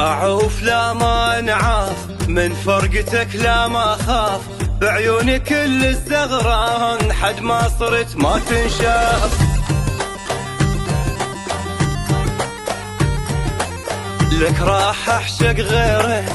أعوف لا ما نعاف، من فرقتك لا ما خاف، بعيوني كل الزغران، حد ما صرت ما تنشاف. لك راح أحشق غيرك،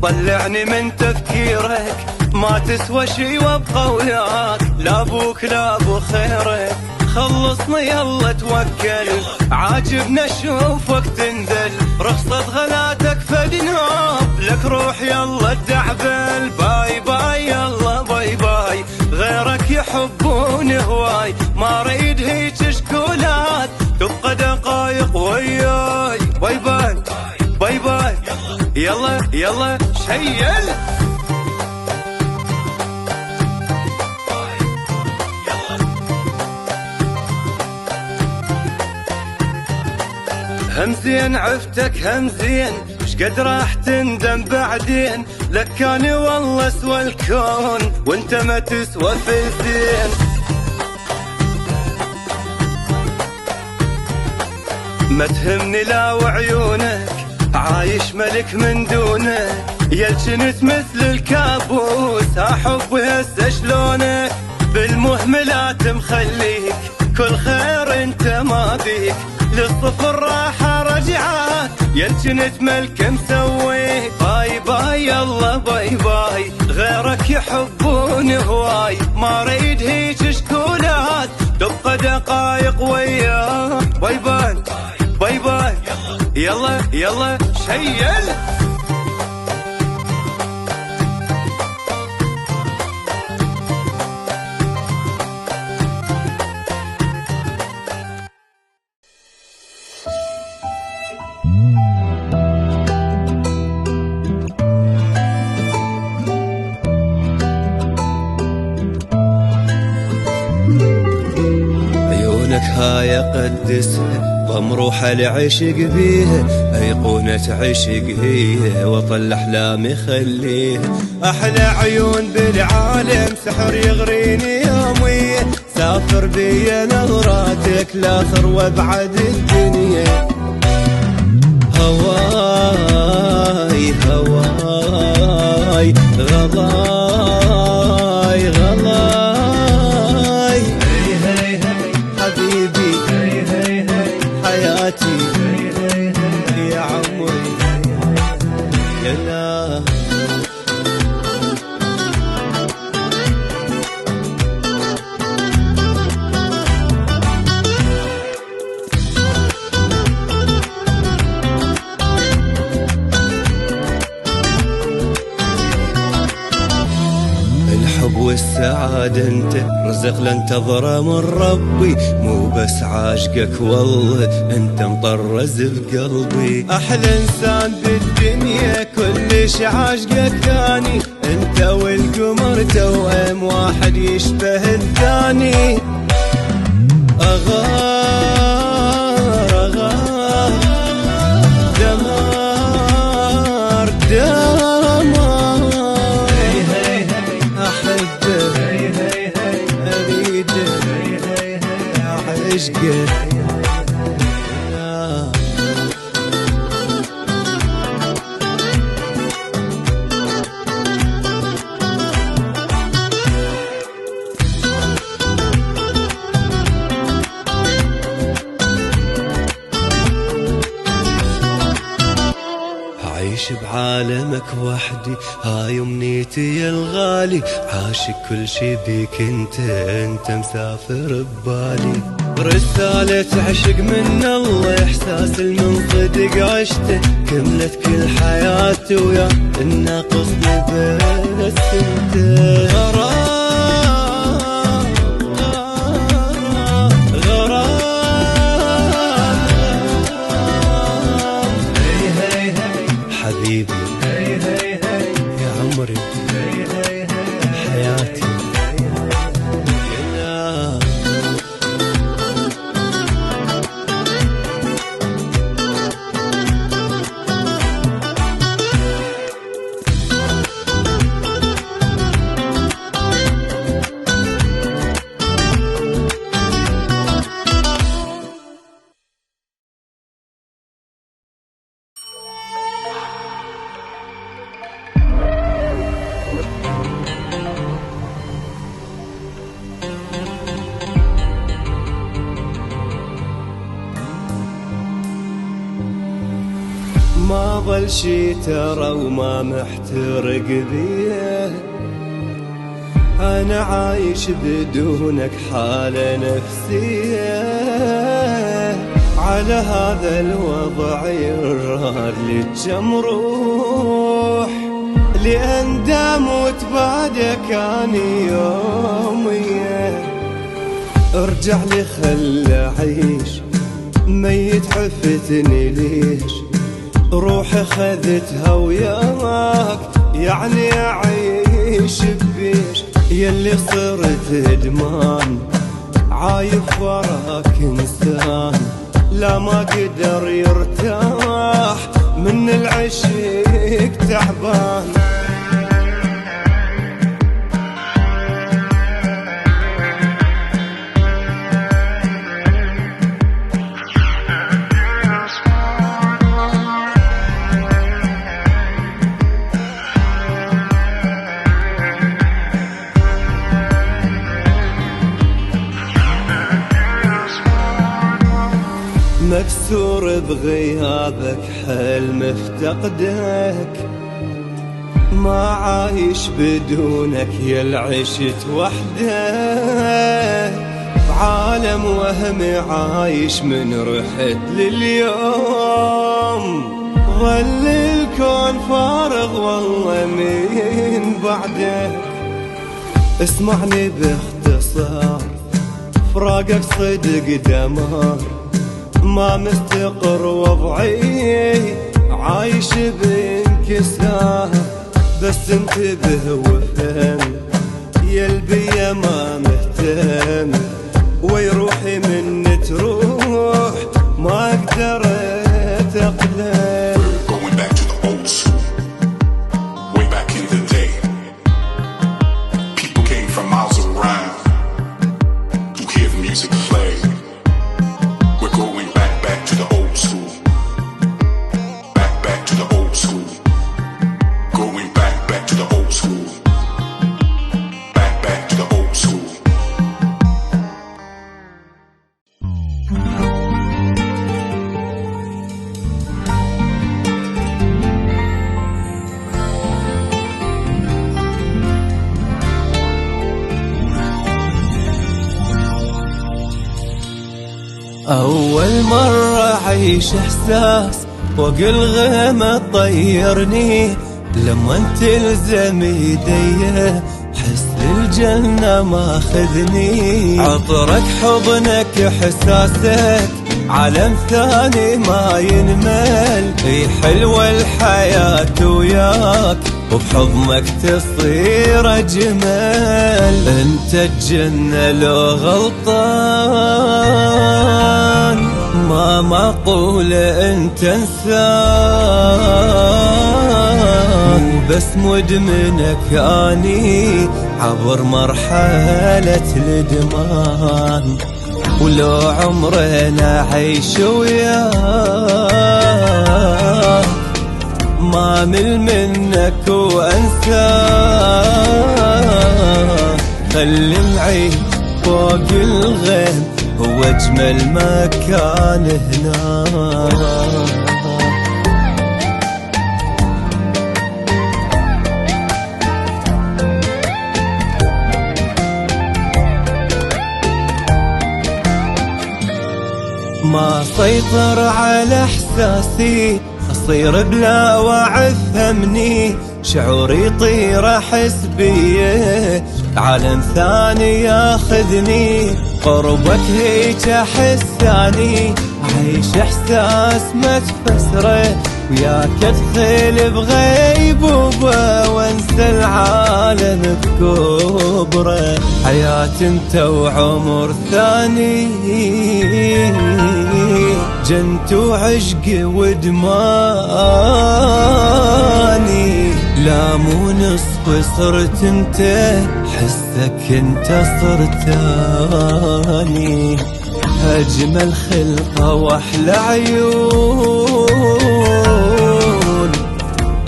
طلعني من تفكيرك، ما تسوى شي وابقى وياك، لا ابوك لا ابو خيرك. خلصني يلا توكل، عاجبنا اشوفك تنذل، رخصة غلاتك فدناب، لك روح يلا الدعبل. باي باي يلا باي باي، غيرك يحبون هواي، ما اريد هيج شكولات، تبقى دقايق وياي. باي باي باي باي يلا يلا شيل. همزين عفتك همزين، شقد راح تندم بعدين، لك كان والله سوى الكون وانت ما تسوى فلسين. ما تهمني لا وعيونك، عايش ملك من دونك، يلجنت مثل الكابوس، احب هسه شلونك، بالمهملات مخليك، كل خير انت ما بيك، للصفر راح ارجعك، يلجنت ملك مسويك. باي باي يلا باي باي، غيرك يحبون هواي، ما اريد هيج شكولات، تبقى دقايق وياك. باي باي باي باي يلا يلا شيل. عيونك هاي اقدسها، ضمروحة لعشق بيها، أيقونة عشق هي، وطل أحلامي خليها، أحلى عيون بالعالم، سحر يغريني يومية، سافر بيا نظراتك لاخر وابعد الدنيا. هواي هواي غلاي غلاي، حبيبي حياتي يا عمري يا لا. الحب والسعادة انت رزق لانتظره من ربي، مو بس عاشقك والله انت مطرز بقلبي، احلى انسان بالدنيا كلش عاشقك ثاني، انت والقمر توأم واحد يشبه الثاني. اغار اغار دمار دمار، أريده عشقه. عايش بعالمك وحدي، هاي امنيتي يا الغالي، عاشق كل شي بيك انت مسافر ببالي، رسالة عشق من الله، احساس من صدق عشته، كملت كل حياتي ويا الناقصني بس انت. غرام غرام حبيبي يا عمري حياتي يا كل شي ترى وما محترق بيه. أنا عايش بدونك حالة نفسية، على هذا الوضع يرادلي كم روح، لأن داموت بعدك أني يومية. ارجع لي خل أعيش، ميت حفتني ليش، روحي خذتها وياك، يعني أعيش بيش. يلي صرت ادمان عايف وراك انسان، لا ما قدر يرتاح من العشق تعبان. مكسور بغيابك، حلم افتقدك، ما عايش بدونك يا عشت وحدك. بعالم وهمي عايش من رحت لليوم، ظل الكون فارغ والله من بعدك. اسمعني باختصار، فراقك صدق دمار، ما مستقر وضعي عايش بانكسار. بس انتبه وفهم يا البيا ما مهتم، ويروحي من تروح ما اقدر اتقلم. Going back to the old school, way back in the day. People came from miles around to hear the music play. We're going back to the old school, back to the old school. Going back to the old school, back to the old school. أول مرة أعيش إحساس فوق الغيم تطيرني، لما تلزم يدي حس الجنة ماخذني. عطرك حضنك إحساسك عالم ثاني ما ينمل، في حلوة الحياة وياك وبحضنك تصير أجمل. انت الجنة لو غلطان ما معقولة انت انسان، وبس مدمنك اني عبر مرحلة الادمان. ولو عمرنا عيش وياك ما مل منك وانساك. خلي معي فوق الغيم هو اجمل مكان هنا. ما سيطر على احساسي، اصير بلا وعي فهمني، شعوري يطير احس بيه، عالم ثاني ياخذني. قربك هيك احساني، عيش احساس ما تفسره، وياك ادخل بغيبوبه وانسى العالم بكبره. حياة انت وعمر ثاني، جنت وعشق ودماني. لا مو نصف صرت انت، حسك انت صرت ثاني. اجمل خلقه واحلى عيون،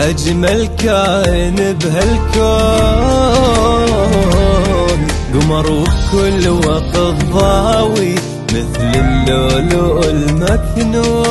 اجمل كائن بهالكون. قمر وكل وقت ضاوي مثل اللؤلؤ المكنون.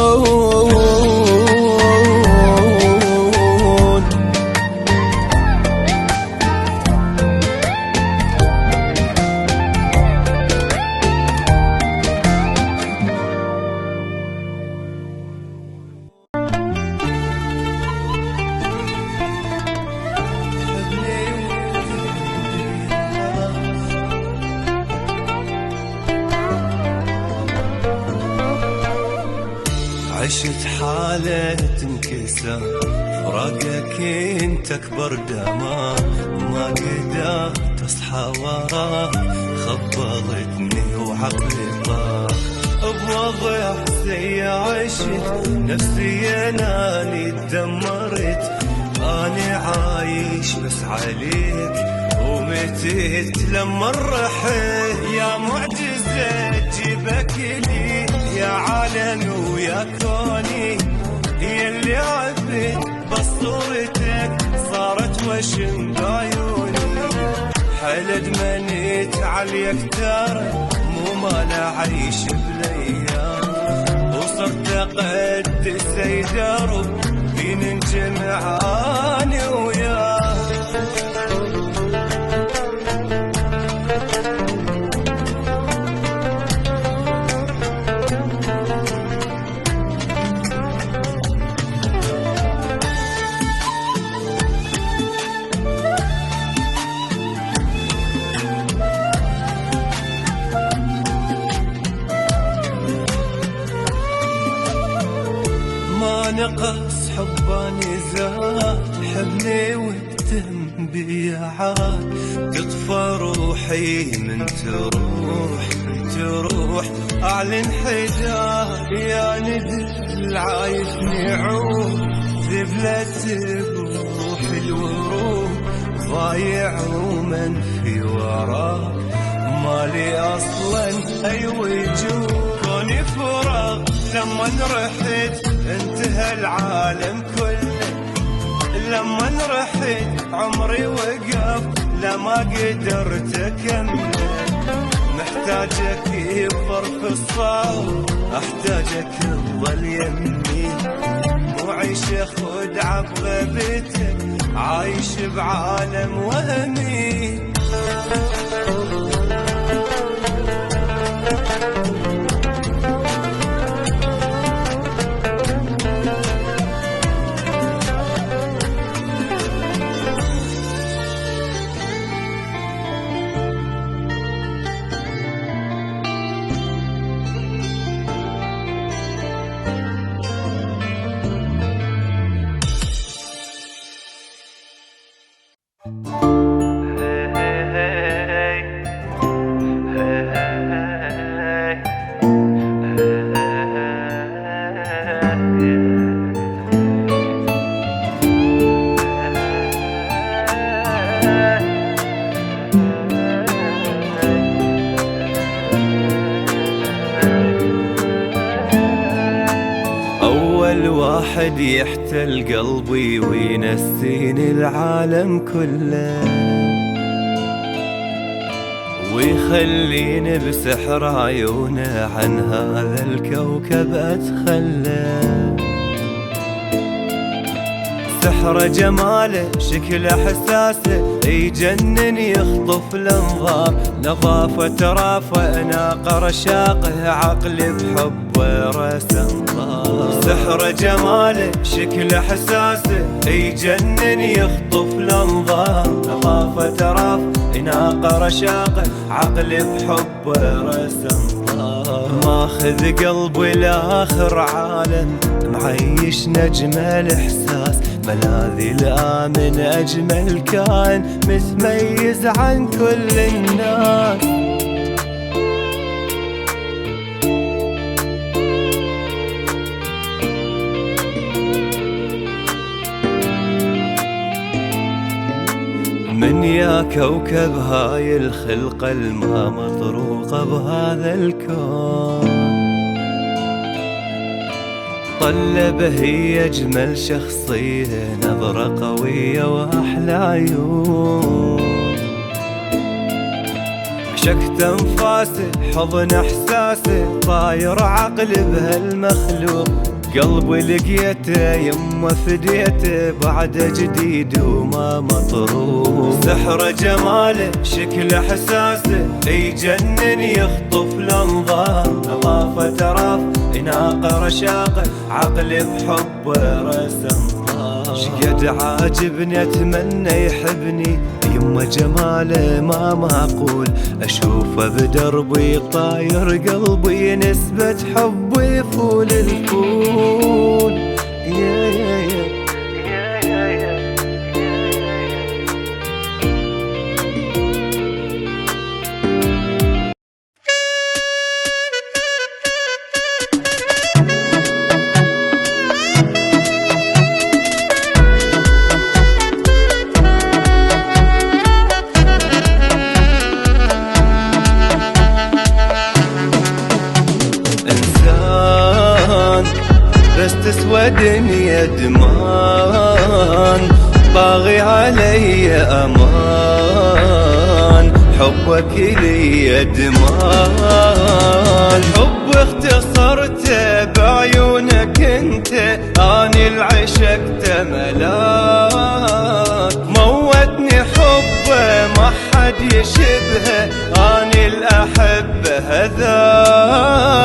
عشت حالة انكسار، فراقك انت اكبر دمار، ما قدرت اصحى وراك، خبلتني وعقلي طار. بوضع زي عشت نفسي اناني تدمرت، أنا عايش بس عليك ومتت لما رحت. يا معجزة جيبك لي يا عالم ويا كوني، يلي عبت بصورتك صارت وشم بعيوني. حلد منيت عليك ترى مو مالا عيش بالايام، وصرت اقدس اي درب بين نجمعاني وياك. ما نقص حباني زاد، حبني واهتم بي عاد، تطفى روحي من تروح اعلن حداد. يا ندل عايشني عود ذبلة بروح الورود، ضايع ومن في وراك مالي اصلا اي وجود. كوني فراق لما رحت انتهى العالم كله، لما رحت عمري وقف لما قدرت اكمل. محتاجك بطرف الصوت، احتاجك تظل يمي، مو عيش خدعة بغيبتك، عايش بعالم وهمي. أول واحد يحتل قلبي وينسيني العالم كله، ويخليني بسحر عيونه عن هذا الكوكب أتخلى. سحر جماله شكله حساسه يجنن يخطف الانظار، نظافة رافة ناقة رشاقه عقلي بحبه رسم طار. سحر جماله شكله حساسه يجنن يخطف الانظار، نظافة رافة ناقة رشاقه عقلي بحبه رسم طار. ماخذ قلبي لاخر عالم معيش نجم الاحساس، ملاذي الآمن أجمل كائن متميز عن كل الناس. من يا كوكب هاي الخلقة الما مطروقة بهذا الكون، طلبه هي أجمل شخصية، نظرة قوية وأحلى عيون، شكت أنفاسه حضن إحساسه، طاير عقل بهالمخلوق، قلبي لقيته يمه فديته، بعده جديد وما مطروق. سحر جماله شكله حساسه يجنن يخطف الانظار، نظافة راف ناقة رشاقه عقلي بحبه رسم طار. شقد عاجبني اتمنى يحبني، يمه يما جماله ما معقول، اشوفه بدربي طاير قلبي، نسبة حبي يفول الفول. يا يا يا بس تسوى دنيا دمان، طاغي علي امان، حبك لي دمان. الحب اختصرته بعيونك انت، اني العشقته ملاك، موتني حبه ما حد يشبهه، اني الاحبه هذاك.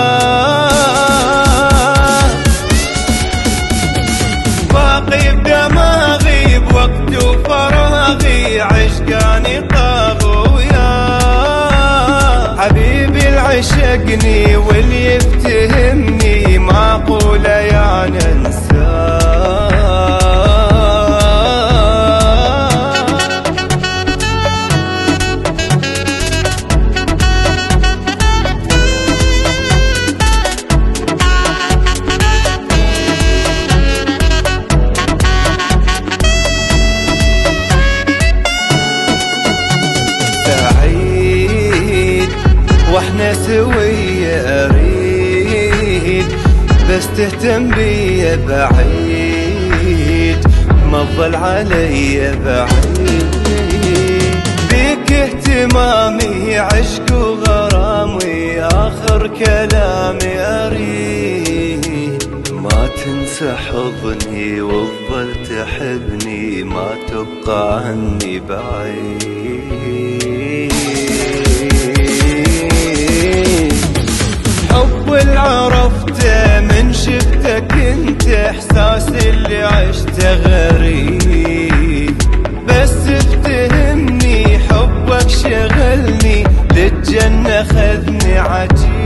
باقي بدماغي بوقت وفراغي، عشقاني طاغ وياه، حبيبي العشقني واللي يفتهمني، معقولة يعني انساه. واحنا سوية اريد، بس تهتم بيا بعيد، ما تظل علي بعيد. بيك اهتمامي عشق وغرامي، اخر كلامي اريد، ما تنسى حضني وتظل تحبني، ما تبقى عني بعيد. حب اللي عرفته من شفتك انت، احساس اللي عشته غريب، بس افتهمني حبك شغلني، للجنة خذني عجيب.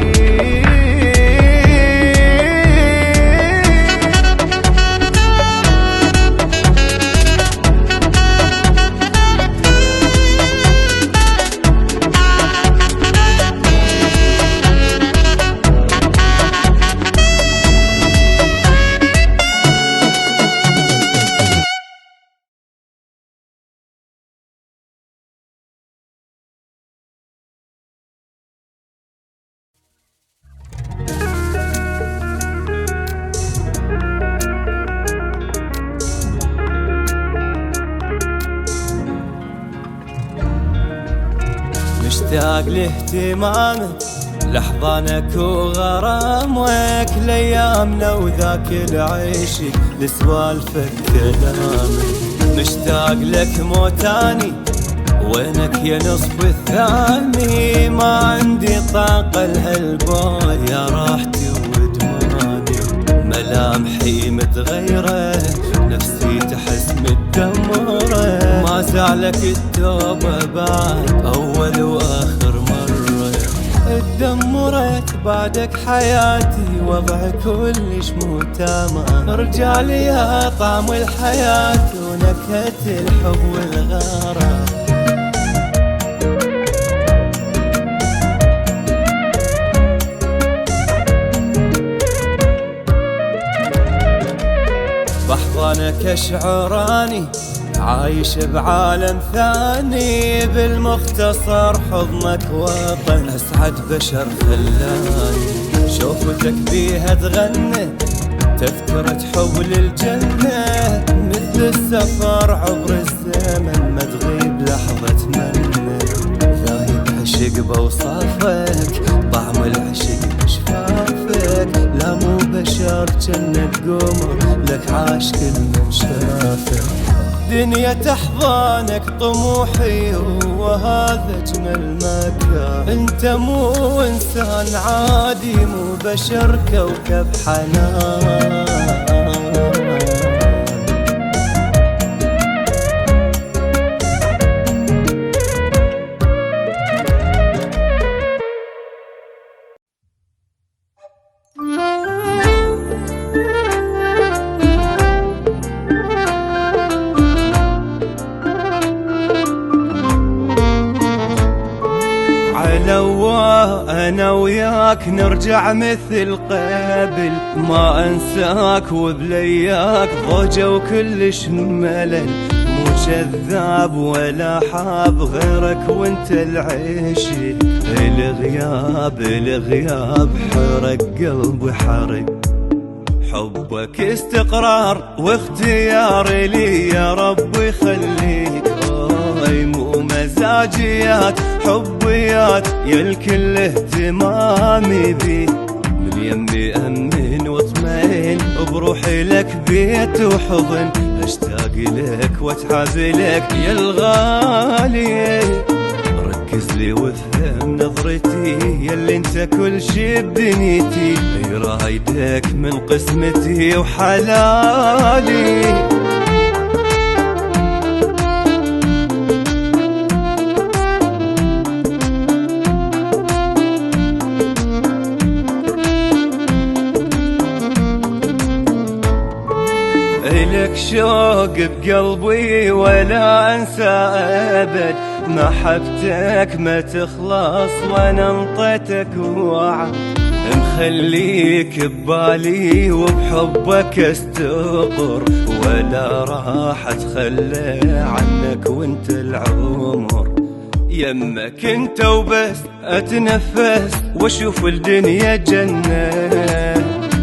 مشتاق لاهتمامك، لحضانك وغرامك، لأيامنا وذاك العشق، لسوالفك كلامك. مشتاق لك موتاني، وينك يا نصف الثاني، ما عندي طاقة لهالبعد، يا راحتي ودماني. ملامحي متغيرة، نفسي تحس متدمرة، ما زعلك التوبة بعد أول وآخر مرة. اتدمرت بعدك حياتي، وضع كلش مو تمام، رجالي يا طعم الحياة ونكهة الحب والغرام. بحضنك اشعراني، عايش بعالم ثاني، بالمختصر حضنك وطن، اسعد بشر خلاني. شوفتك بيها تغنى، تذكرة حب للجنة، مثل السفر عبر الزمن، ما تغيب لحظة منه. ذايب عشق بوصافك، طعم العشق بشفافك، لا مو بشر جنة قمر، لك عاش كل من شافك. دنيا تحضانك طموحي، وهذا اجمل مكان. انت مو انسان عادي، مو بشر، كوكب حنان. لو انا وياك نرجع مثل قبل، ما انساك وبلياك ضوجة وكلش ملل، مو كذاب ولا حاب غيرك وانت العشق، الغياب حرق قلبي حرق، حبك استقرار واختيار لي يا ربي خليك، مو مزاجيات حبيات يا الكل اهتمامي بي، من يمي أمن واطمئن بروحي لك بيت وحضن، اشتاق لك واتعازلك يا الغالي، ركز لي وافهم نظرتي ياللي انت كل شي بدنيتي، رايدك من قسمتي وحلالي. إلك شوق بقلبي ولا أنسى أبد، محبتك ما تخلص وأنا انطيتك وعد، مخليك ببالي وبحبك استقر، ولا راح أتخلى عنك وانت العمر، يمك انت وبس أتنفس واشوف الدنيا جنة،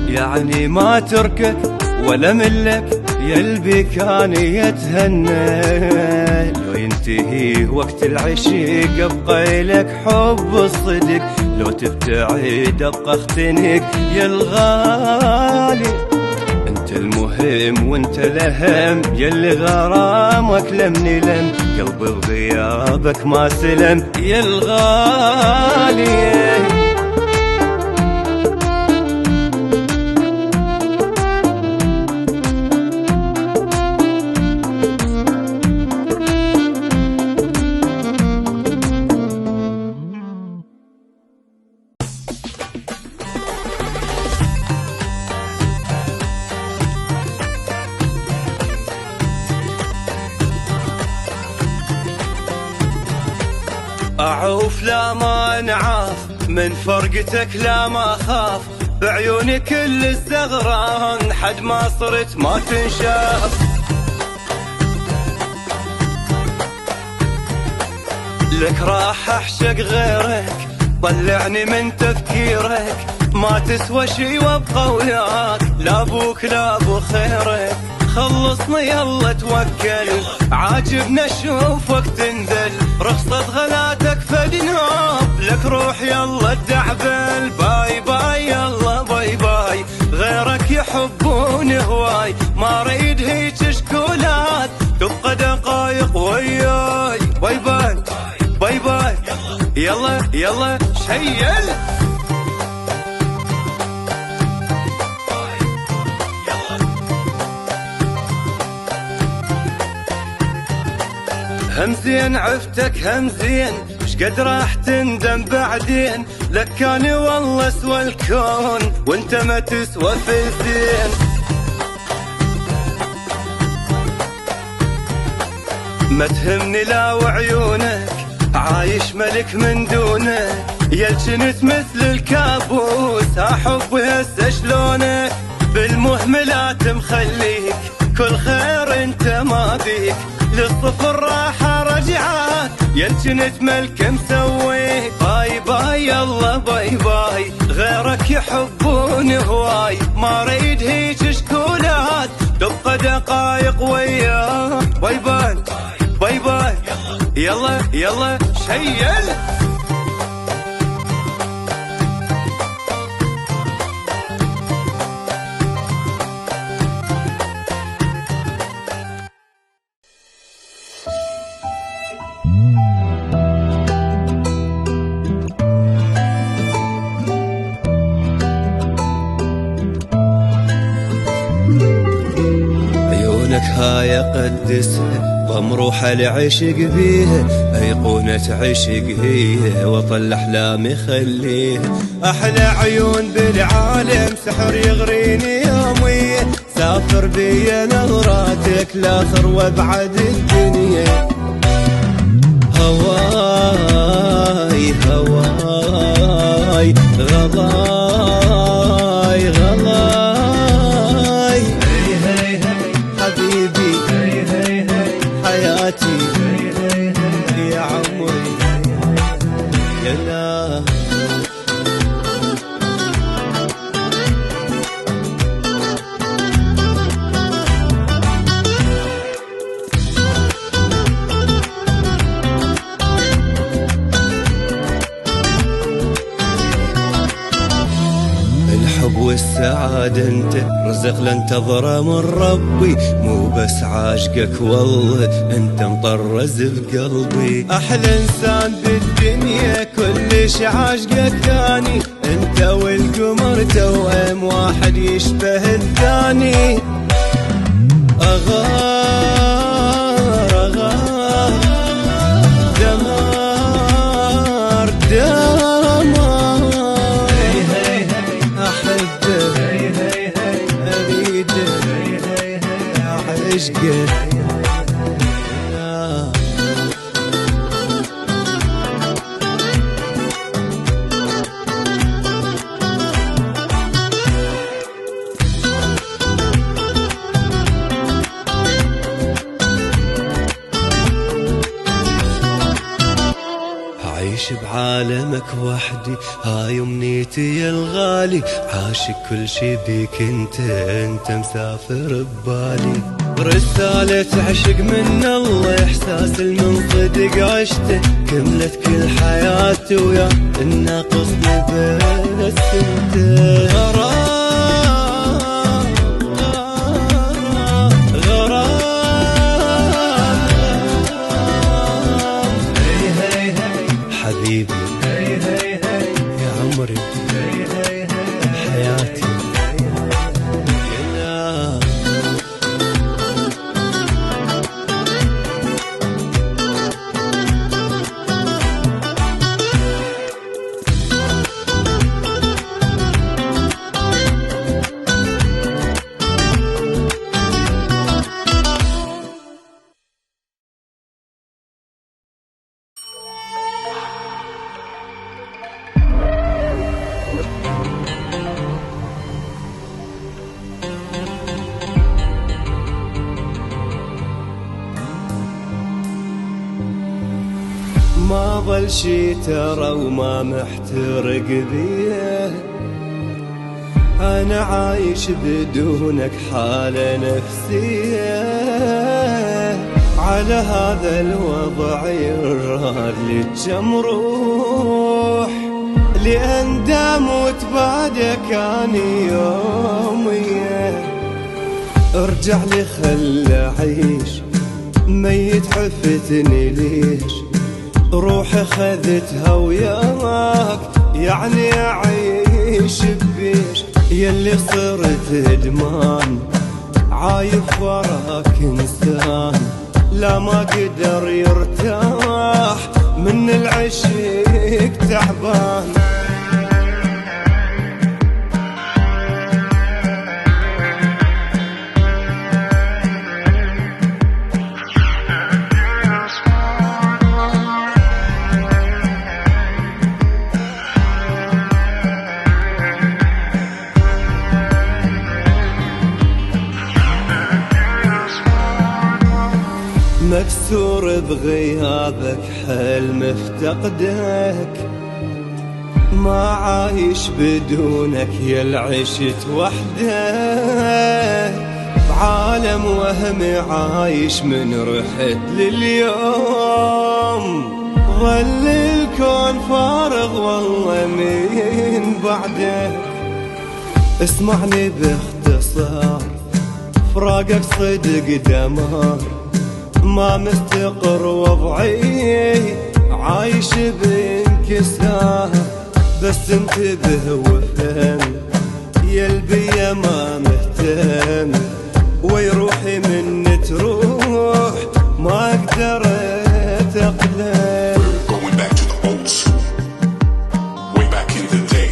يعني ما تركك ولا ملك يلبي كان يتهنى، لو ينتهي وقت العشق ابقى لك حب الصدق، لو تبتعد ابقى اختنق يا الغالي، انت المهم وانت الاهم يلي غرامك لمني لم، قلبي بغيابك ما سلم يا الغالي. أعوف لا ما نعاف من فرقتك لا ما خاف، بعيوني كل الزغران حد ما صرت ما تنشاف، لك راح أحشق غيرك طلعني من تفكيرك، ما تسوى شي وابقى وياك لا ابوك لا ابو خيرك، خلصني يلا توكل عاجبنا اشوفك تنذل، رخصة غلاتك فدناب لك روح يلا الدعبل، باي باي يلا باي باي غيرك يحبون هواي، ما اريد هيج شكولات تبقى دقايق وياي، باي باي باي باي يلا يلا شيل. همزين عفتك همزين شقد راح تندم بعدين، لك كان والله سوى الكون وانت ما تسوى فلسين، ما تهمني لا وعيونك عايش ملك من دونك، يا جنت مثل الكابوس احب هسه شلونك، بالمهملات مخليك كل خير انت ما بيك، للصفر راح رجعك يا جنت ملك مسويك، باي باي يلا باي باي غيرك يحبون هواي، ما اريد هيج شكولات تبقى دقايق وياك، باي باي باي باي يلا يلا شيل. عيونك هاي قدسها ضمروح العشق بيها، أيقونة عشق هي وطل أحلامي خليها، أحلى عيون بالعالم سحر يغريني يومي، سافر بيا نظراتك لاخر وابعد الدنيا، هواي هواي عاد انت رزق لانتظره من ربي، مو بس عاشقك والله انت مطرز بقلبي. احلى انسان بالدنيا كلش عاشقك ثاني، انت والقمر توأم واحد يشبه الثاني. أغار دمار دمار، أحبه أريده عشقه. عيش بعالمك وحدي هاي امنيتي يا الغالي، عاشق كل شي بيك انت مسافر ببالي. رسالة عشق من الله احساس من صدق عشته، كملت كل حياتي ويا الناقصني بس انت. حبيبي يا عمري حياتي ما ظل شي ترى وما محترق بيه، أنا عايش بدونك حالة نفسية. على هذا الوضع يراد لي كم روح، لأندم وتبعدك أني يومية. ارجع لي خل أعيش، ميت حفتني ليش، روحي خذتها وياك يعني أعيش بيش. يلي صرت ادمان عايف وراك انسان، لا ما قدر يرتاح من العشق تعبان. مكسور بغيابك حل مفتقدك، ما عايش بدونك يا العشت وحدك. بعالم وهمي عايش من رحت لليوم، ظل الكون فارغ والله من بعدك. اسمعني باختصار، فراقك صدق دمار، ما مستقر وضعي عايش بانكسار. بس انتبه وافهم يا البيا ما مهتم، ويروحي من تروح ما اقدر اتقلم. Going back to the old school, way back in the day.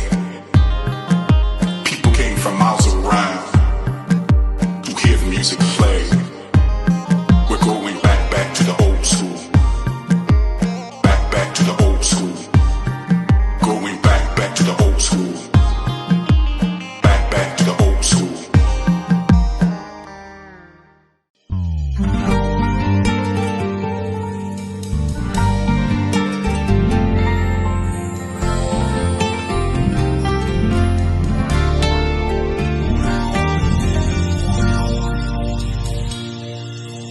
People came from miles around to hear the music play. We're going back to the old school, back to the old school. Going back to the old school, back to the old school.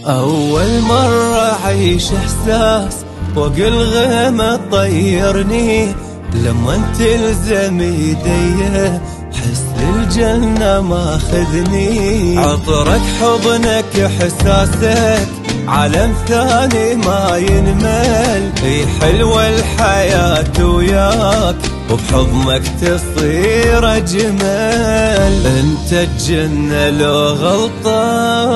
أول مرة أعيش إحساس فوق الغيمة طيرني، لما تلزم يديه حس للجنة ماخذني. عطرك حضنك احساسك عالم ثاني ما ينمل. اي حلوة الحياة وياك وبحضنك تصير اجمل. انت الجنة لو غلطان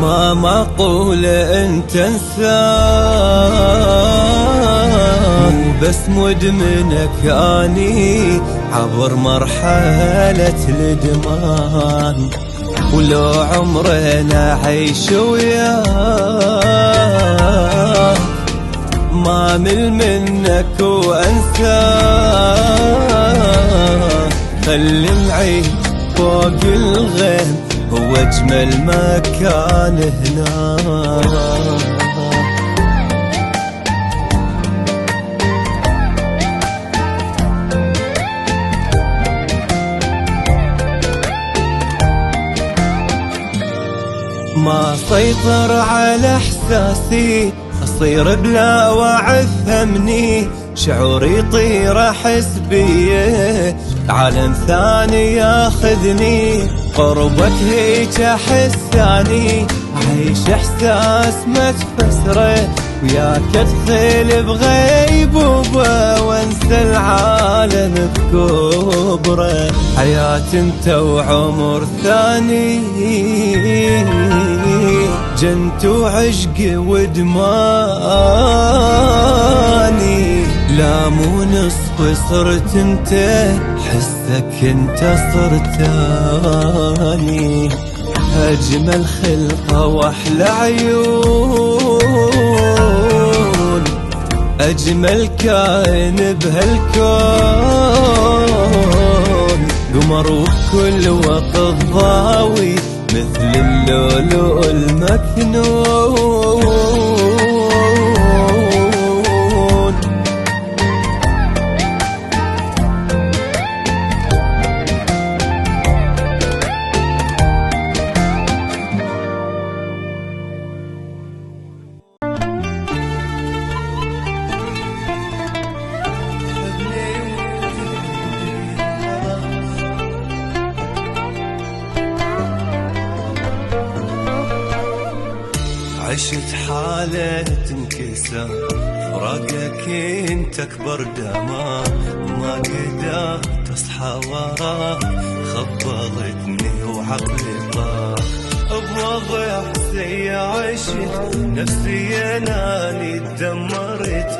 ما معقول انت انسان. بس مدمنك اني عبر مرحلة الادمان. ولو عمرنا عيش وياك ما مل منك وانساك. خلي العين فوق الغيم هو اجمل مكان هنا. ما سيطر على احساسي اصير بلا وعي فهمني. شعوري يطير احس بيه عالم ثاني ياخذني. قربك هيك احساني عيش احساس ما تفسره. وياك ادخل بغيبوبه وانسى العالم بكبره. حياة انت وعمر ثاني جنت وعشق ودماني. لا مو نصف صرت انت حسك انت صرت اني. اجمل خلقه واحلى عيون اجمل كائن بهالكون. قمر وكل وقت ضاوي مثل اللؤلؤ المكنون. عشت حالة انكسار فراقك انت اكبر دمار. ما قدرت اصحى وراك خبضتني وعقلي طار. بوضع سيء عشت نفسي اناني تدمرت.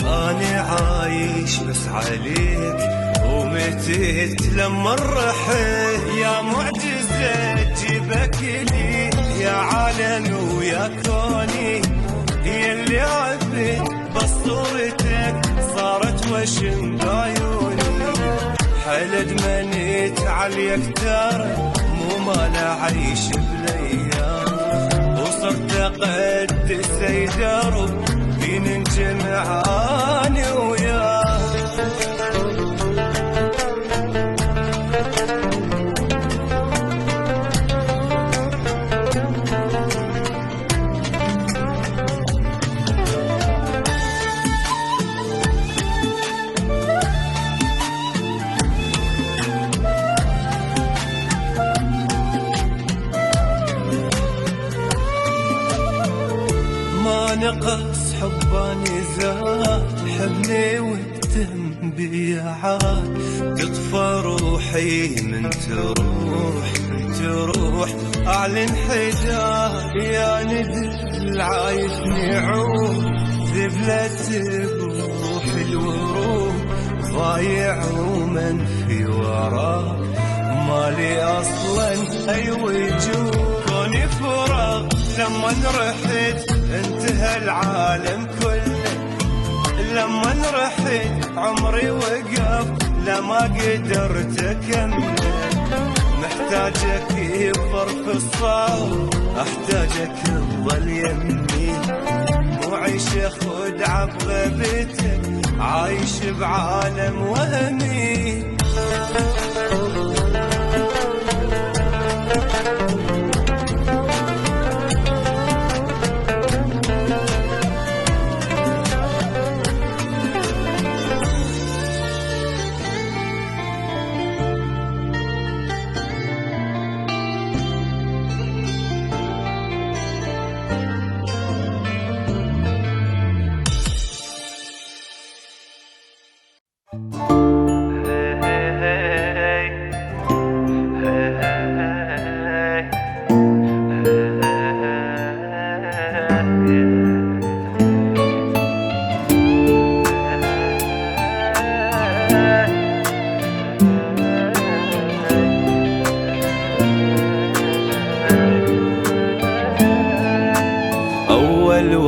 اني عايش بس عليك ومتت لما رحت. يا معجزة جيبك لي يا عالم ويا كوني. يلي عبت بصورتك صارت وشم بعيوني. حلد منيت عليك ترى مو مالا عيش بالايام. وصرت اقدس اي درب بين نجمع اني وياك. نقص حباني زاد حبني واتهم بيا عاد. تطفى روحي من تروح اعلن حجاب. يا ندل عايشني عود ذبلة بروح الورود. ضايع ومن في وراك مالي اصلا اي وجود. كوني فراق لما رحت انتهى العالم كله. لما رحت عمري وقف لما قدرت اكمل. محتاجك يفرق الصوت احتاجك تظل يمي. مو عيش خدعة بغيبتك عايش بعالم وهمي.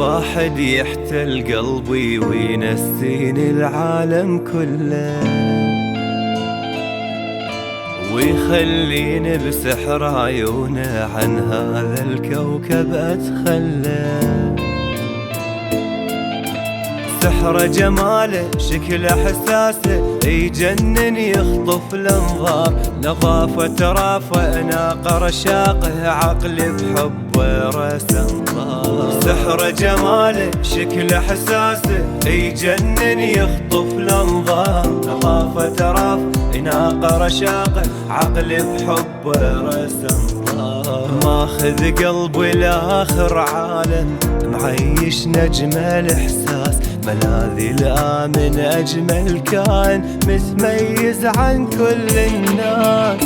واحد يحتل قلبي وينسيني العالم كله، ويخليني بسحر عيونه عن هذا الكوكب أتخلى. سحر جماله شكل احساسه يجنن يخطف الانظار، نظافه ترافه ناقه رشاقه عقلي بحبه رسم طار. سحر جماله شكل احساسه يجنن يخطف الانظار، نظافه ترافه ناقه رشاقه عقلي بحبه رسم طار. ماخذ قلبي لاخر عالم معيش نجم الاحساس، ملاذي الآمن أجمل كائن متميز عن كل الناس.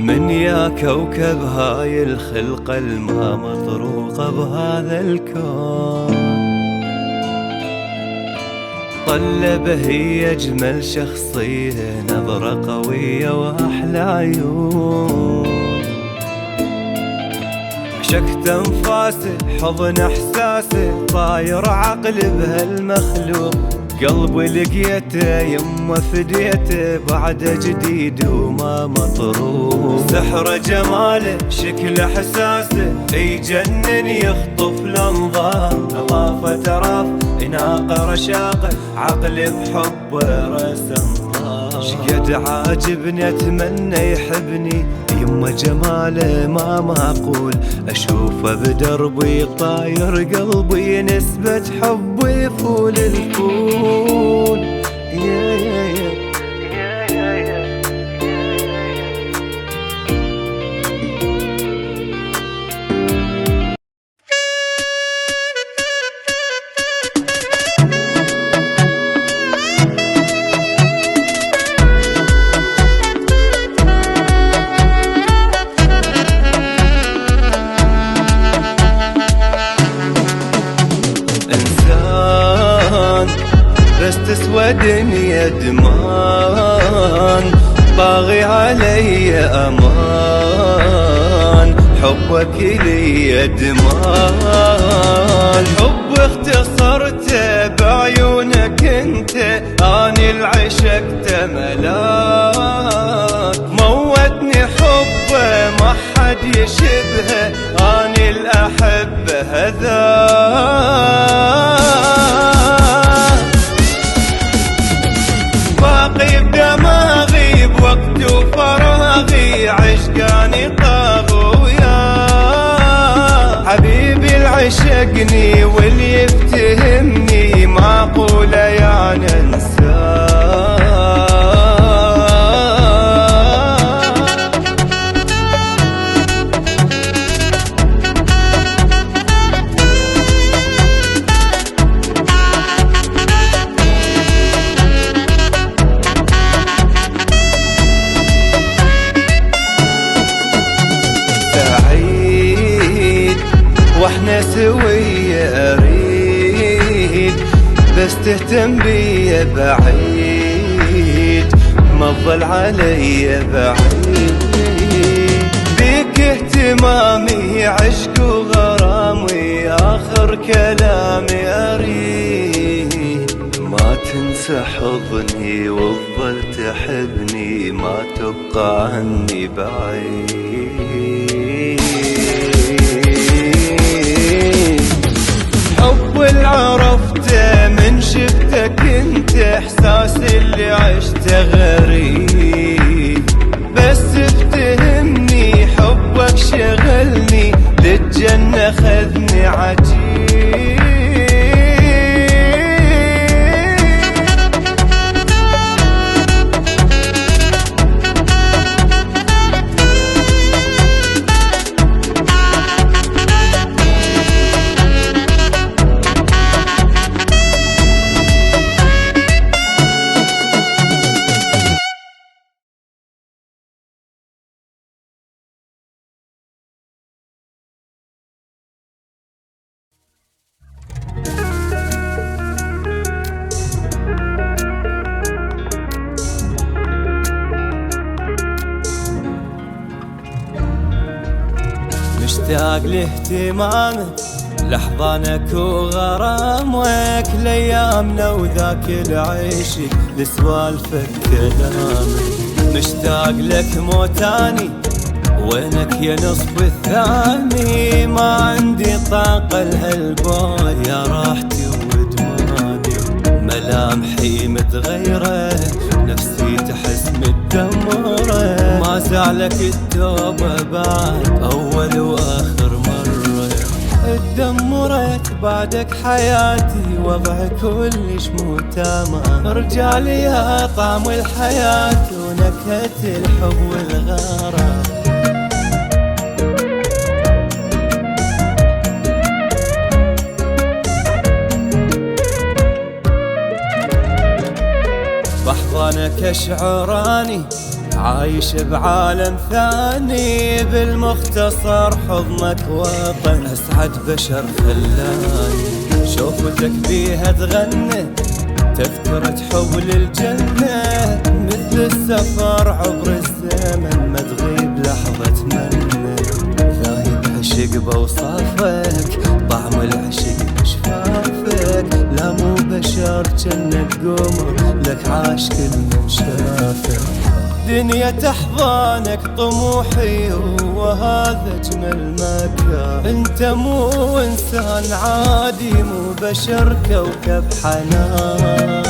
من يا كوكب هاي الخلقة الما مطروقة بهذا الكون، طلبه هي أجمل شخصية نظرة قوية وأحلى عيون، عشقت أنفاسه حضن إحساسه طاير عقلي بهالمخلوق، قلبي لقيته يمه فديته بعده جديد وما مطروق. سحر جماله شكل احساسه يجنن يخطف الانظار، نظافه تراف ناقه رشاقه عقلي بحبه رسم طار. شقد عاجبني اتمنى يحبني يمه جماله ما معقول، اشوفه بدربي طاير قلبي نسبة حبي يفول الكون. بس تسوى دنيا دمان طاغي علي امان، حبك لي دمان. الحب اختصرته بعيونك انت، اني العشقت ملاك، موتني حبه ما حد يشبهه، اني الاحبه هذاك. باقي بدماغي بوقت وفراغي عشقاني طاغ وياه، حبيبي العشقني واللي يفتهمني معقولة يعني انساه. واحنا سوية اريد بس تهتم بيا بعيد، ما تظل علي بعيد. بيك اهتمامي عشق وغرامي اخر كلامي اريد، ما تنسى حضني وتظل تحبني ما تبقى عني بعيد. حب اللي عرفته من شفتك انت، احساس اللي عشته غريب، بس افتهمني حبك شغلني للجنة خذني عجيب. مشتاق لاهتمامك، لحظانك وغرامك، لأيامنا وذاك العيشك، لسوالفك كلامك. مشتاق لك موتاني، وينك يا نصف الثاني؟ ما عندي طاقة لهالبعد يا راحتي ودماني. ملامحي متغيرة، نفسي تحس متدمرة، ما زالك التوبة بعد أول وآخر مرة. اتدمرت بعدك حياتي، وضع كلش مو تمام. رجالي يا طعم الحياة ونكهة الحب والغرام. بحضنك اشعراني، عايش بعالم ثاني. بالمختصر حضنك وطن، اسعد بشر خلاني. شوفتك بيها تغنى، تذكرة حب للجنة. مثل السفر عبر الزمن، ما تغيب لحظة منه. ذايب عشق بوصافك، طعم العشق بشفافك. لا مو بشر جنك قمر، لك عاش كل من شافك. دنيا تحضانك طموحي، وهذا اجمل مكان. انت مو انسان عادي، مو بشر كوكب حنان.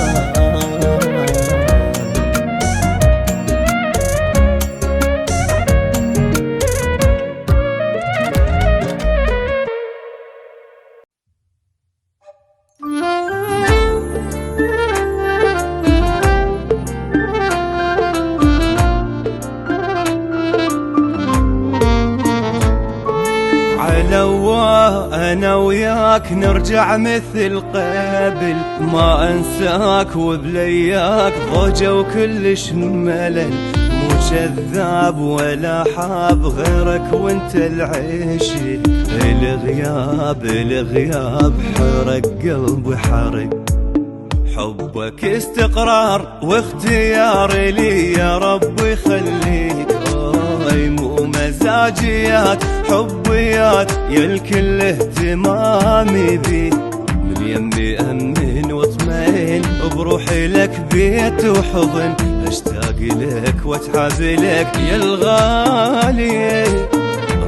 أنا وياك نرجع مثل قبل، ما أنساك وبلياك ضوجة وكلش ملل. مو كذاب ولا حاب غيرك وانت العشق. الغياب حرق قلبي حرق. حبك استقرار واختيار لي، يا ربي خليك. مو مزاجيات حبيات، يا الكل اهتمامي بي. من يمي أمن واطمئن، بروحي لك بيت وحضن. اشتاق لك واتعازلك يا الغالي.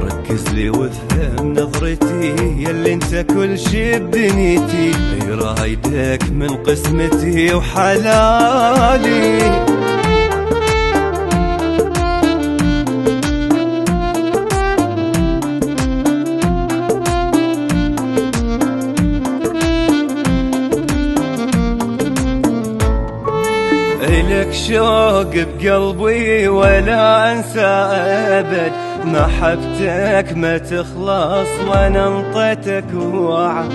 ركز لي وافهم نظرتي، ياللي انت كل شي بدنيتي. رايدك من قسمتي وحلالي. إلك شوق بقلبي ولا أنسى أبد. محبتك ما تخلص وأنا انطيتك وعد.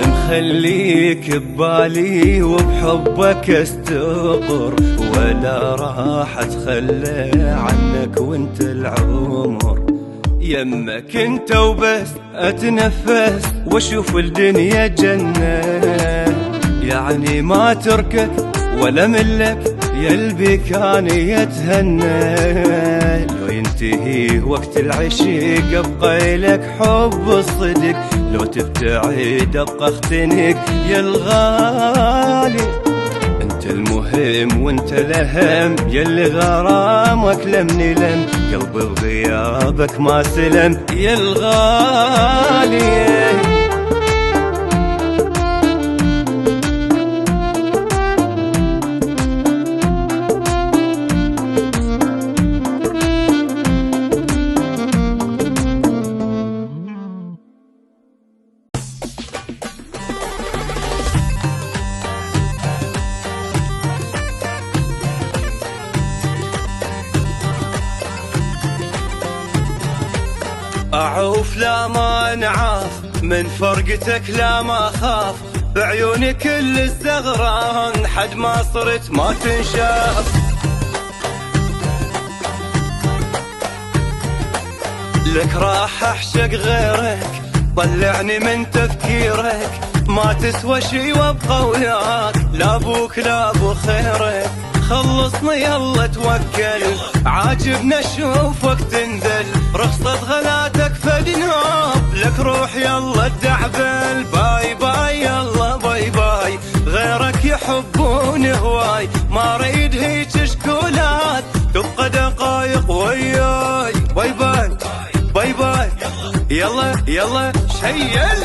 مخليك ببالي وبحبك استقر، ولا راح أتخلى عنك وانت العمر. يمك انت وبس أتنفس واشوف الدنيا جنة. يعني ما تركك ولا ملك، يلبي كان يتهنى. لو ينتهي وقت العشق ابقى لك حب الصدق. لو تبتعد ابقى اختنق يا الغالي. انت المهم وانت الاهم، يلي غرامك لم نلم. قلبي بغيابك ما سلم يا الغالي. أعوف لا ما نعاف، من فرقتك لا ما خاف. بعيوني كل الزغران، حد ما صرت ما تنشاف. لك راح أحشق غيرك، طلعني من تفكيرك. ما تسوى شي وابقى وياك، لا ابوك لا ابو خيرك. خلصني يلا توكل، عاجبنا اشوفك تنذل، رخصة غلاتك فدنوب، لك روح يلا الدعبل، باي باي يلا باي باي، غيرك يحبون هواي، ما اريد هيج شكولات، تبقى دقايق وياي، باي باي باي باي، يلا يلا شيل.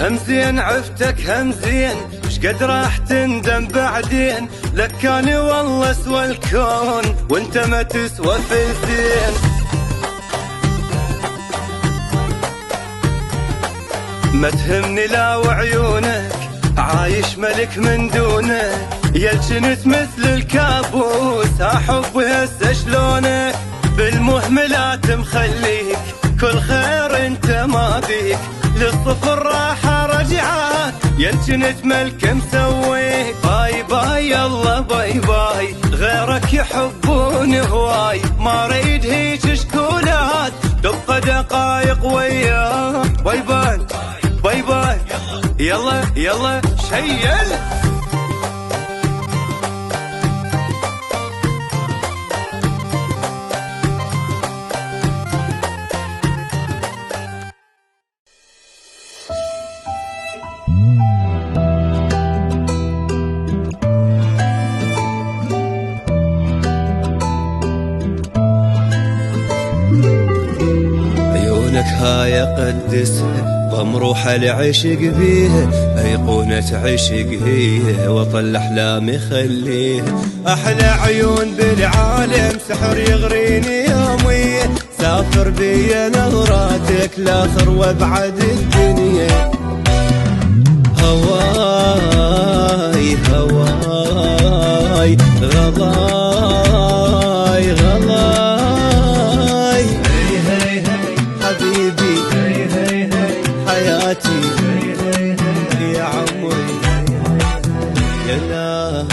همزين عفتك همزين، شقد راح تندم بعدين، لك كان والله سوى الكون وانت ما تسوى في الزين. ما تهمني لا وعيونك، عايش ملك من دونك، يلجنت مثل الكابوس، احب هسه شلونك، بالمهملات مخليك، كل خير انت ماضيك، للصفر راح رجعك، يلجنت ملك مسويك، باي باي يلا باي باي، غيرك يحبون هواي، ما اريد هيج شكولات، تبقى دقايق وياك، باي باي باي باي، يلا يلا شيل. عيونك هاي قدسها، ضمروحة لعشق بيها، أيقونة عشق هي، وطل أحلامي خليها، أحلى عيون بالعالم، سحر يغريني يومي، سافر بيا نظراتك لاخر وابعد الدنيا، هواي هواي غلاي غلاي، حبيبي حياتي يا عمري يا لا.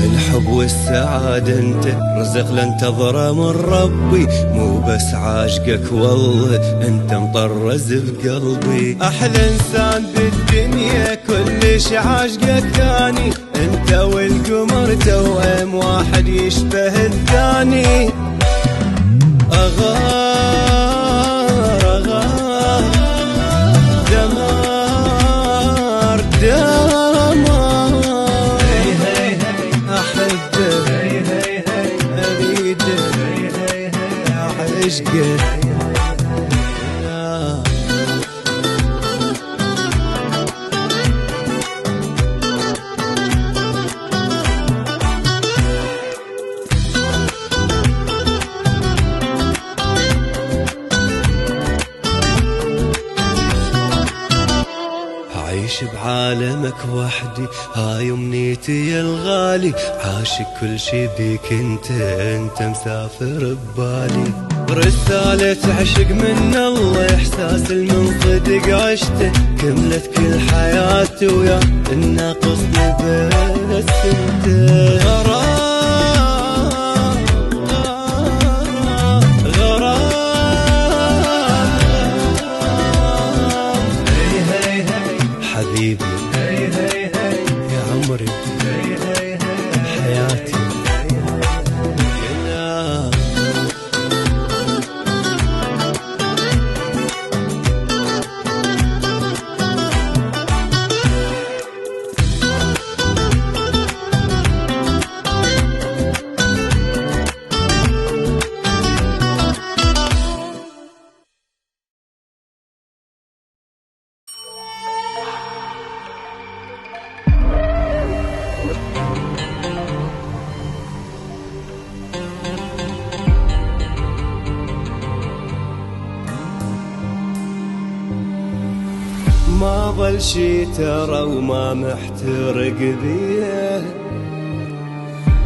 الحب والسعادة انت رزق لانتظره من ربي، مو بس عاشقك والله انت مطرز بقلبي، احلى انسان بالدنيا كلش عاشقك ثاني، انت والقمر توأم واحد يشبه الثاني، اغار اغار دمار دمار، أحبه أريده عشقه. عيش بعالمك وحدي، هاي امنيتي يا الغالي، عاشق كل شي بيك انت مسافر ببالي، رسالة عشق من الله، احساس من صدق عشته، كملت كل حياتي ويا الناقصني بس انت، غرام غرام حبيبي يا عمري حياتي يا ما ظل شي ترى وما محترق بيه،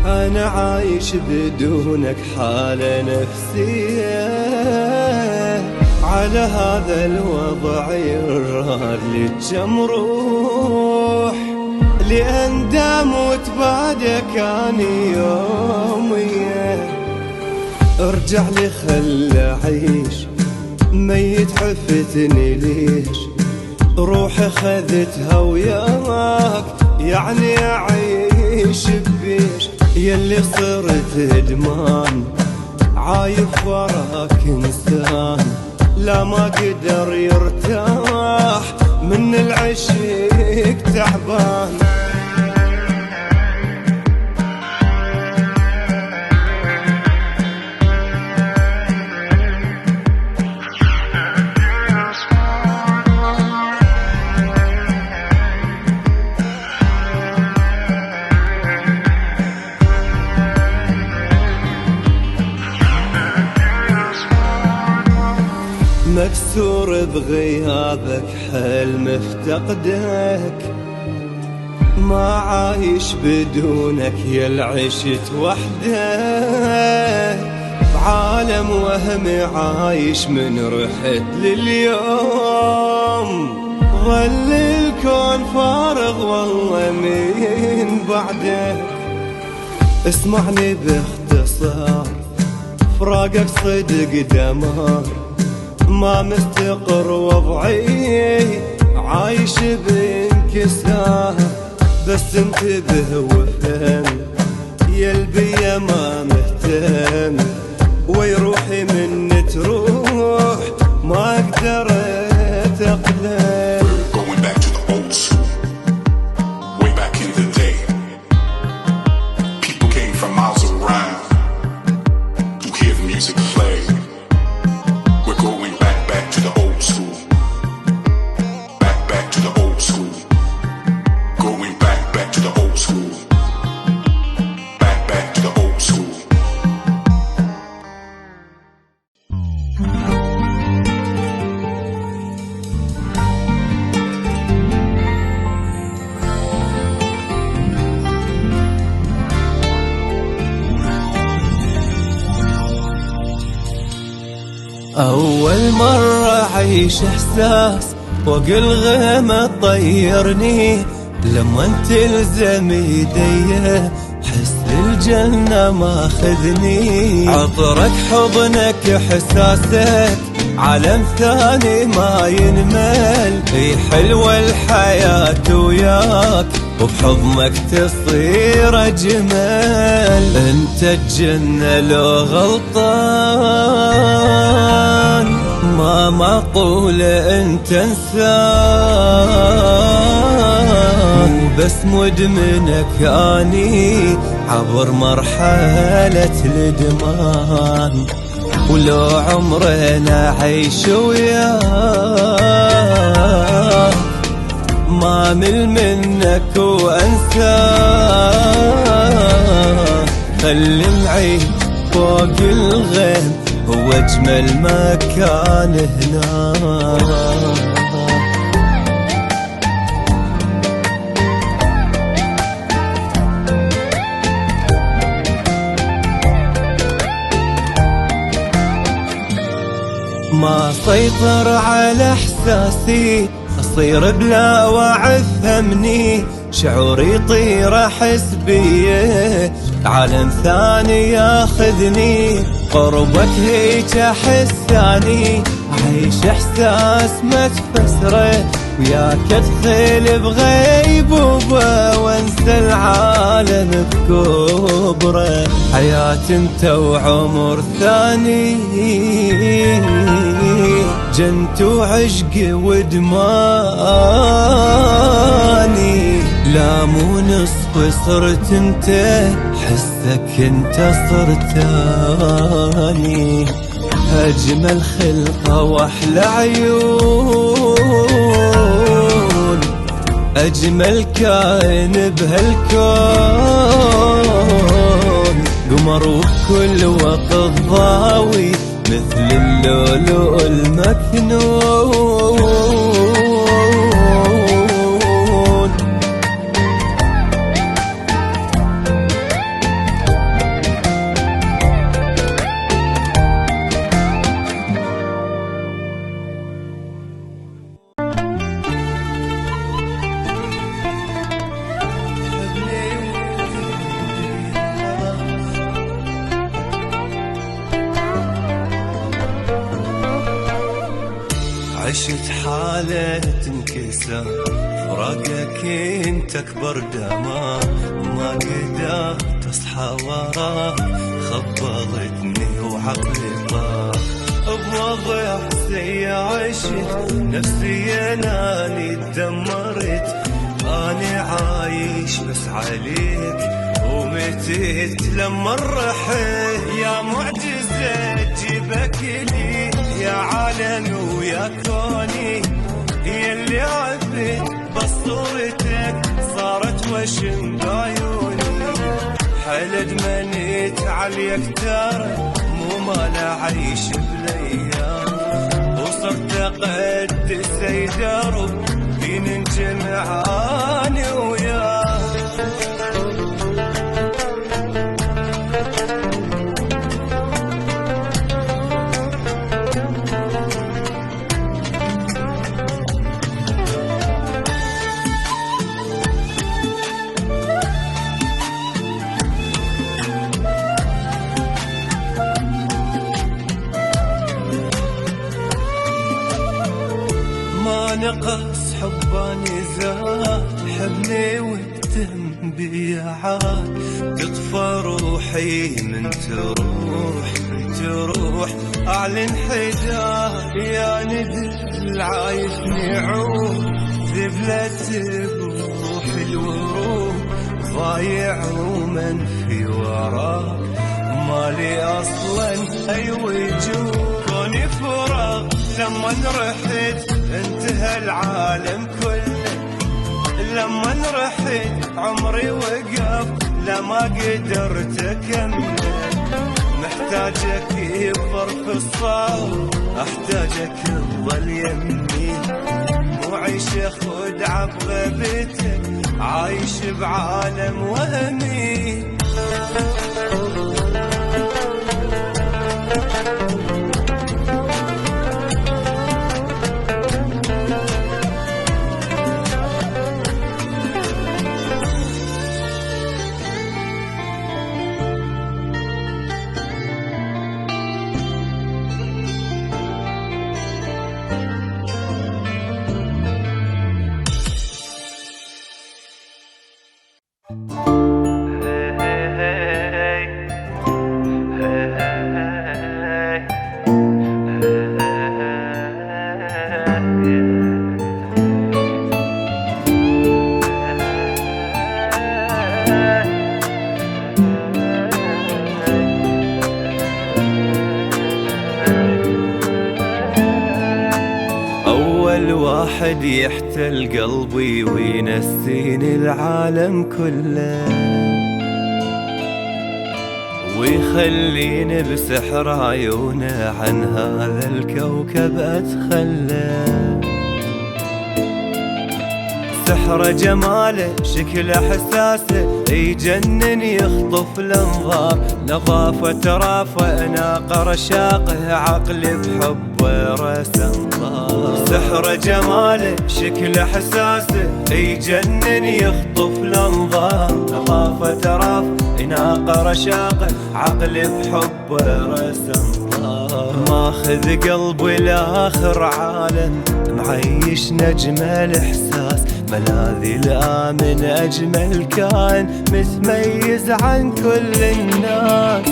أنا عايش بدونك حالة نفسية، على هذا الوضع يراد كم روح، لأن داموت بعدك أني يومية. ارجع لي خل أعيش، ميت حفتني ليش، روحي خذتها وياك، يعني أعيش بيش. يلي صرت ادمان عايف وراك انسان، لا ما قدر يرتاح من العشق تعبان. مكسور بغيابك حل مفتقدك، ما عايش بدونك يا عشت وحدك، بعالم وهمي عايش من رحت لليوم، ظل الكون فارغ والله من بعدك. اسمعني باختصار، فراقك صدق دمار، ما مستقر وضعي عايش بانكسار، بس انتبه وفهم يا البيا ما مهتم، ويروحي من تروح ما اقدر اتقلم. Going back to the old school, way back in the day. People came from miles around to hear the music play. We're going back to the old school, back to the old school. Going back to the old school, back to the old school. أول مرة أعيش إحساس فوق الغيمة طيرني، لما تلزم يديه حس الجنة ماخذني، عطرك حضنك إحساسك عالم ثاني ما ينمل، في حلوة الحياة وياك وبحضنك تصير أجمل. انت الجنة لو غلطان ما معقولة انت انسان، بس مدمنك اني عبر مرحلة الادمان، ولو عمرنا عيش وياك ما مل منك وانساك. خلي معي فوق الغيم هو اجمل مكان هناك. ما سيطر على احساسي اصير بلا وعي فهمني، شعوري يطير احس بيه عالم ثاني ياخذني، قربك هيك احس ثاني عيش احساس ما تفسره، وياك ادخل بغيبوبه وانسى العالم بكبره، حياة انت وعمر ثاني جنت وعشق ودماني، لا مو نصف صرت انت حسك انت صرت اني، اجمل خلقه واحلى عيون، اجمل كائن بهالكون، قمر وكل وقت ضاوي مثل اللؤلؤ المكنون. عشت حالة انكسار، فراقك انت اكبر دمار، ما قدرت اصحى وراك، خبلتني وعقلي طار. بوضع زي عشت نفسي اناني تدمرت، أنا عايش بس عليك ومتت لما رحت. يا معجزة جيبك لي يا عالمي ويا كوني، يلي عبت بصورتك صارت وشم بعيوني. حلد منيت عليك ترى مو مالا عيش بالايام، وصرت اقدس اي درب بين نجمع اني وياك. ما نقص حباني زاد، حبني واهتم بي عاد، تطفى روحي من تروح اعلن حداد. يا ندل عايشني عود ذبلت بروح الورود، ضايع ومن في وراك مالي اصلا اي وجود. كوني فراق لما رحت انتهى العالم كله، لما رحت عمري وقف لما قدرت اكمل. محتاجك بظرف الصعب، احتاجك تظل يمي، مو عيش خدعة بغيبتك، عايش بعالم وهمي. واحد يحتل قلبي وينسيني العالم كله، ويخليني بسحر عيونه عن هذا الكوكب أتخلى. سحر جماله شكل احساسه يجنن يخطف الانظار، نظافه ترافه ناقه رشاقه عقلي بحبه رسم طار. سحر جماله شكل احساسه يجنن يخطف الانظار، نظافه ترافه ناقه رشاقه عقلي بحبه رسم طار. ماخذ قلبي لاخر عالم معيش نجم الاحساس، ملاذي الآمن أجمل كائن متميز عن كل الناس.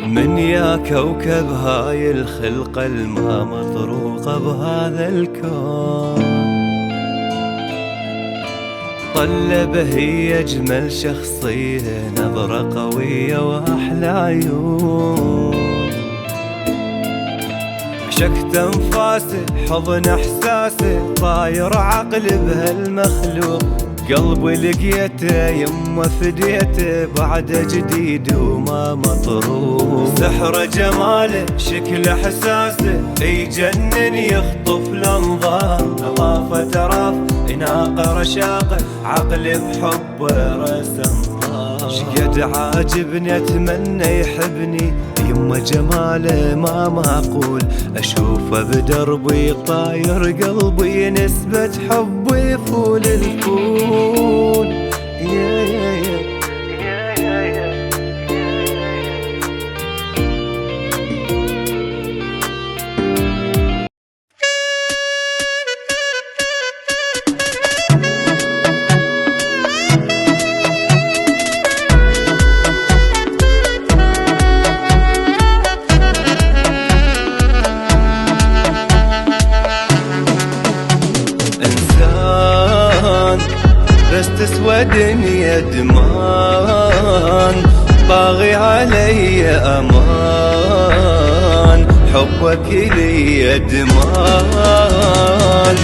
من يا كوكب هاي الخلقة الما مطروقة بهذا الكون، طلبه هي أجمل شخصية نظرة قوية وأحلى عيون. عشقت أنفاسه حضن إحساسه طاير عقلي بهالمخلوق، قلبي لقيته يمه فديته بعده جديد وما مطروق. سحر جماله شكل احساسه يجنن يخطف الانظار، نظافه تراف ناقه رشاقه عقلي بحبه رسم طار. شقد عاجبني اتمنى يحبني، يما جماله ما معقول، اشوفه بدربي طاير قلبي، نسبة حبي يفول الفول. بس تسوى دنيا دمان، باغي علي امان، حبك لي دمان،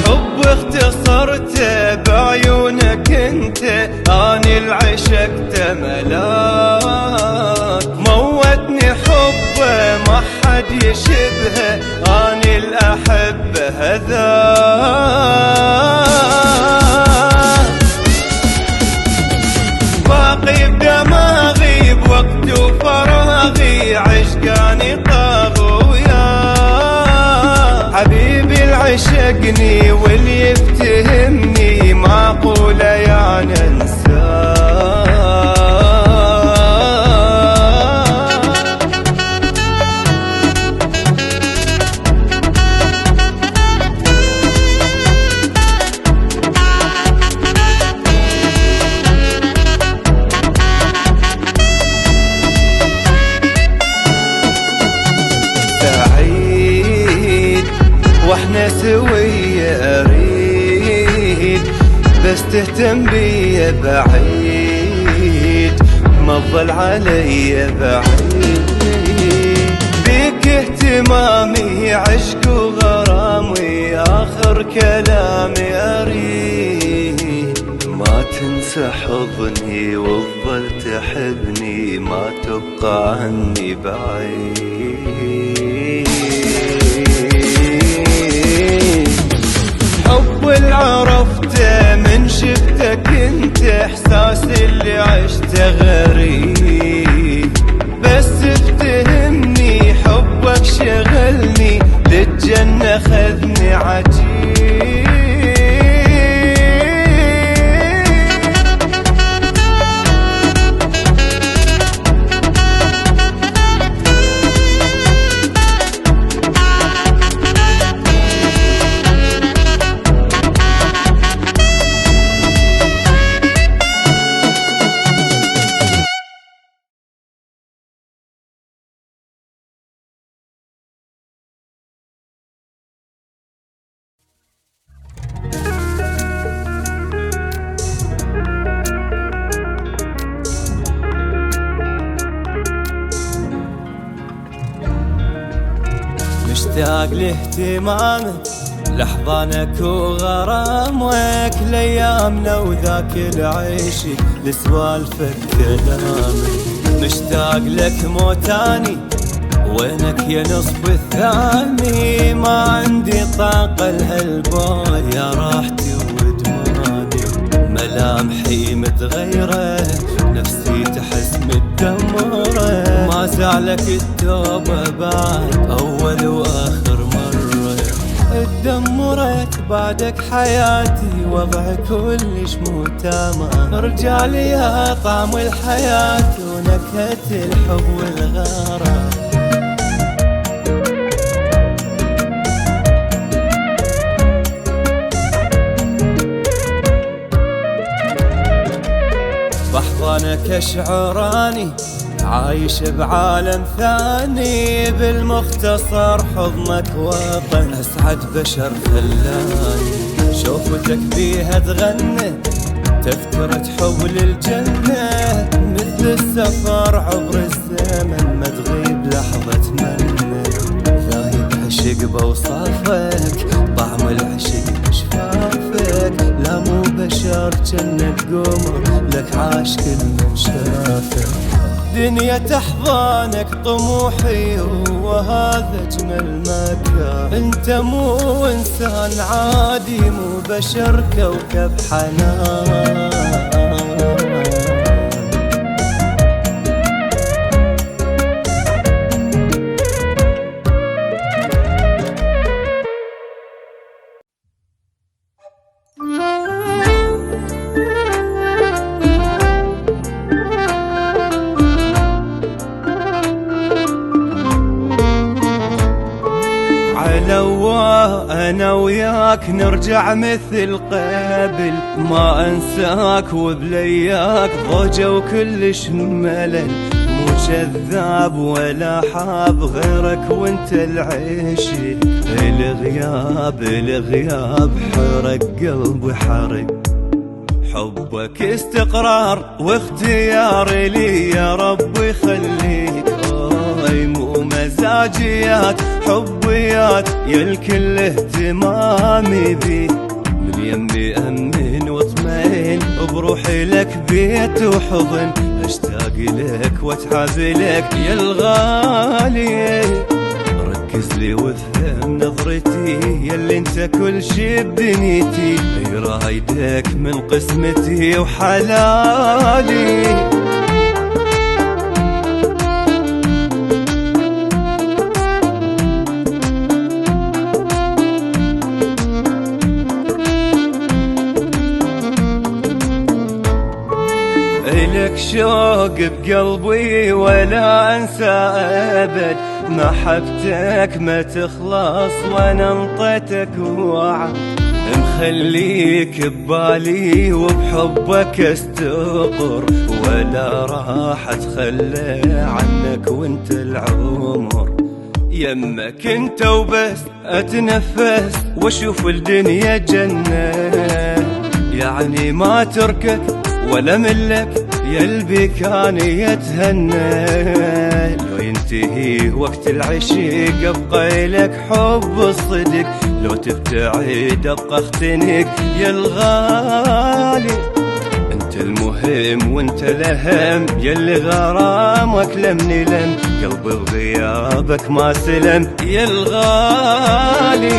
حب اختصرته بعيونك انت، اني العشقت ملاك، موتني حبه ما حد يشبهه، اني الاحبه هذاك، باقي بدماغي بوقت وفراغي، عشقاني طاغ وياه، حبيبي العشقني واللي يفتهمني، معقولة يعني انساه. واحنا سوية اريد، بس تهتم بيا بعيد، ما تظل علي بعيد، بيك اهتمامي عشق وغرامي، اخر كلامي اريد، ما تنسى حضني وتظل تحبني، ما تبقى عني بعيد، حب اللي عرفته من شفتك انت، احساس اللي عشته غريب، بس افتهمني حبك شغلني، للجنة خذني عجيب. مشتاق لاهتمامك، لحضانك وغرامك، لأيامنا وذاك العيشك، لسوالفك كلامك، مشتاق لك موتاني، وينك يا نصف الثاني، ما عندي طاقة لهالبال، يا راحتي ودماني، ملامحي متغيرة، نفسي تحس متدمرة، ما زالك التوبة بعد أول وآخر مرة، اتدمرت بعدك حياتي، وضعي كلش مو تمام، رجالي يا طعم الحياة ونكهة الحب والغرام. بحضنك اشعراني، عايش بعالم ثاني، بالمختصر حضنك وطن، اسعد بشر خلاني، شوفتك بيها تغنى، تذكرة حب للجنة، مثل السفر عبر الزمن، ما تغيب لحظة منه، ذايب عشق بوصافك، طعم العشق بشفافك، لا مو بشر جنة قمر، لك عاش كل من شافك، دنيا تحضانك طموحي، وهذا اجمل مكان، انت مو انسان عادي، مو بشر كوكب حنان، وياك نرجع مثل قبل، ما انساك وبلياك ضوجة وكلش ملل، مو كذاب ولا حاب غيرك وانت العشق، الغياب حرق قلبي حرق، حبك استقرار واختيار لي يا ربي خليك، مو مزاجيات حبيات يا الكل اهتمامي بي، من يمي أمن واطمئن بروحي لك بيت وحضن، اشتاق لك واتعب لك يا الغالي، ركز لي وافهم نظرتي ياللي انت كل شي بدنيتي، رايدك من قسمتي وحلالي. إلك شوق بقلبي ولا أنسى أبد، محبتك ما تخلص وأنا انطيتك وعد، مخليك ببالي وبحبك استقر، ولا راح أتخلى عنك وانت العمر، يمك انت وبس أتنفس واشوف الدنيا جنة، يعني ما تركك ولا ملك يلبي كان يتهنى، لو ينتهي وقت العشق ابقى لك حب الصدق، لو تبتعد ابقى اختنق يا الغالي، انت المهم وانت الاهم يلي غرامك لم نلم، قلبي بغيابك ما سلم يا الغالي.